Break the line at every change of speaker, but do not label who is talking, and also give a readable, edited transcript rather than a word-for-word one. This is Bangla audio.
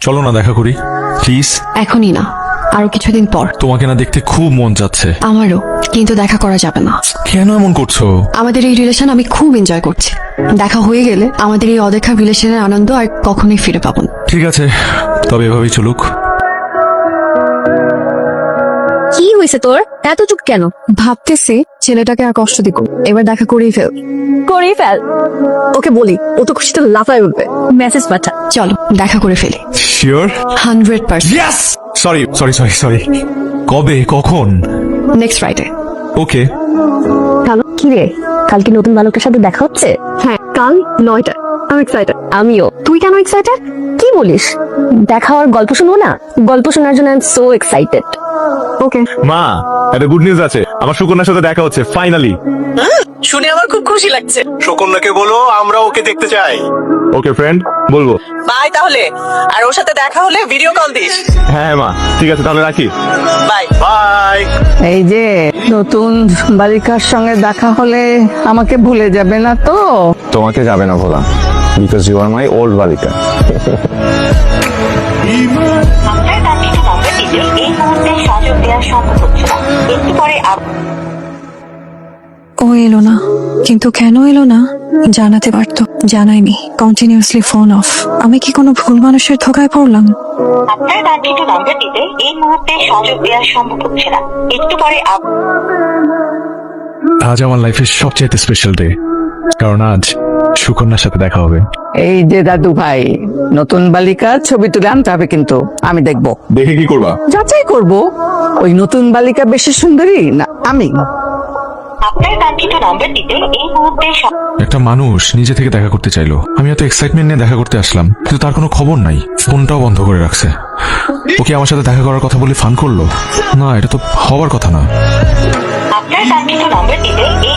চলো না দেখা করি প্লিজ।
এখনই না, আরো কিছুদিন পর।
তোমাকে না দেখতে খুব মন যাচ্ছে।
আমারও, কিন্তু দেখা করা যাবে না।
কেন এমন করছো?
আমাদের এই রিলেশন আমি খুব এনজয় করছি। দেখা হয়ে গেলে আমাদের এই অদেখা রিলেশনের আনন্দ আর কখনোই ফিরে পাবো না।
ঠিক আছে, তবে এভাবেই চলুক।
কি হয়েছে তোর? এত চুপ কেন?
ভাবতেছি ছেলেটাকে আর কষ্ট দিব, এবার দেখা করেই ফেল।
করেই ফেল। ওকে বলি, ও তো খুশিতে লাফায় উঠবে। মেসেজ পাঠা।
চলো দেখা করে ফেলি।
Sure?
100%।
Yes. Sorry sorry sorry sorry. কবে, কখন?
Next Friday.
ওকে।
কালো কি রে, কাল কি নতুন বালকের সাথে দেখা হচ্ছে? হ্যাঁ, কাল 9টা। আমি এক্সাইটেড। আমিও। তুই কেন এক্সাইটেড? কি বলিস? দেখা আর গল্প শুনবো না? গল্প শোনার জন্য আই এম সো এক্সাইটেড। ওকে।
মা, একটা গুড নিউজ আছে। আমার সুকন্যার সাথে দেখা হচ্ছে ফাইনালি।
শুনে আমার খুব খুশি লাগছে।
সুকন্যাকে বলো আমরা ওকে দেখতে চাই। ওকে ফ্রেন্ড, বলবো।
বাই তাহলে। আর ওর সাথে দেখা হলে ভিডিও কল দিস।
হ্যাঁ মা, ঠিক আছে তাহলে রাখি।
বাই।
বাই।
এই যে নতুন বালিকার সঙ্গে দেখা হলে আমাকে ভুলে যাবে না তো?
তোমাকে যাবে না ভোলা, because you are my old বালিকা।
আপনার কাঙ্ক্ষিত নম্বরটিতে এই মুহূর্তে সংযোগ দেওয়া সম্ভব হচ্ছে না। একটু পরে
ও এলো না, কিন্তু কেন এলো না জানাতে পারতো, জানায়নি। Continuously phone off. আমি কি কোনো ভুল মানুষের ধোকায় পড়লাম?
আপনার কাঙ্ক্ষিত নম্বরটিতে এই মুহূর্তে সংযোগ দেওয়া সম্ভব হচ্ছে না। একটু পরে
আজ আমার লাইফের সবচেয়ে স্পেশাল ডে, কারণ আজ সুকন্যার সাথে দেখা হবে।
এই যে দাদু ভাই, নতুন বালিকার ছবি তুলে আনতে হবে, কিন্তু আমি দেখবো।
দেখে কি করবা?
যাচাই করব ওই নতুন বালিকা বেশি সুন্দরী না আমি।
আপনার কাঙ্ক্ষিত নম্বরটিতে এই মুহূর্তে
একটা মানুষ নিজে থেকে দেখা করতে চাইলো, আমি এত এক্সাইটমেন্ট নিয়ে দেখা করতে আসলাম, কিন্তু তার কোনো খবর নাই, ফোনটাও বন্ধ করে রাখছে। ওকে আমার সাথে দেখা করার কথা বলে ফান করলো? না, এটা তো হওয়ার কথা না।
আপনার কাঙ্ক্ষিত নম্বরটিতে এই